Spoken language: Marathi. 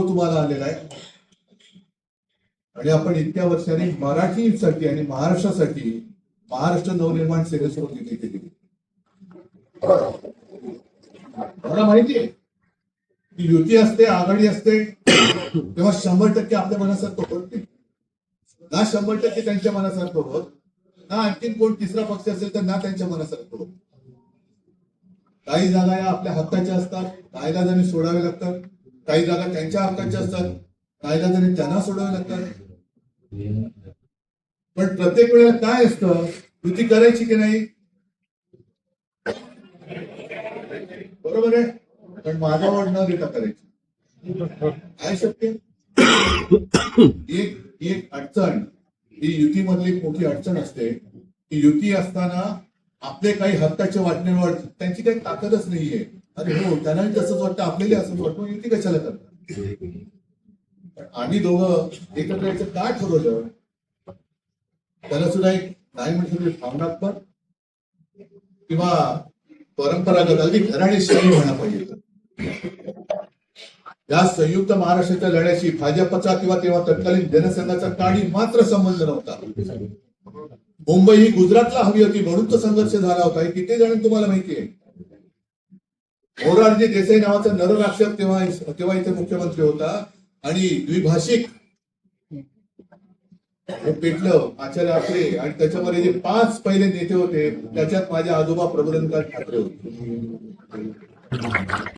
तुम्हाला आलेला आहे आणि आपण इतक्या वर्षांनी मराठीसाठी आणि महाराष्ट्रासाठी महाराष्ट्र नवनिर्माण सेनेसोबत युती केली. मला माहिती आहे की युती असते, आघाडी असते, तेव्हा 100% आपल्या मनासारखं होत नाही ना. 100% त्यांच्या मनासारखं होत ना. आणखीन कोण तिसरा पक्ष असेल तर ना त्यांच्या मनासारखं होत. काही जागा या आपल्या हक्काच्या असतात, नाईलाजाने सोडावे लागतात. काही जागा त्यांच्या हक्काच्या असतात, नाईलाजाने त्यांना सोडावे लागतात. पण प्रत्येक वेळेला काय असतं, युती करायची की नाही, बरोबर आहे, पण माझा वड न देता करायची. काय शक्य? एक अडचण ही युतीमधली मोठी अडचण असते की युती असताना आपले काही हक्काचे वाटण्यावर त्यांची काही ताकदच नाहीये. अरे हो, त्यांनाही तसंच वाटतं, आपल्याला असंच वाटतं, युती कशाला करतात. आम्ही दोघं एकत्र यायचं काय ठरवलं, त्याला सुद्धा एक नाही म्हटलं भावनात्मक किंवा परंपरागत अगदी घराणेशाही म्हणा पाहिजे. या संयुक्त महाराष्ट्राच्या लढ्याशी भाजपचा किंवा तेव्हा तत्कालीन जनसंघाचा काही मात्र संबंध नव्हता. मुंबई ही गुजरातला हवी होती म्हणून तो संघर्ष झाला होता. हे किती जण तुम्हाला माहिती आहे. मोरारजी देसाई नावाचा नरराक्षक तेव्हा इथे मुख्यमंत्री होता आणि द्विभाषिक हे पेटलं आचार्य आपले, आणि त्याच्यामध्ये जे 5 पहिले नेते होते त्याच्यात माझे आजोबा प्रबोधनकार ठाकरे होते.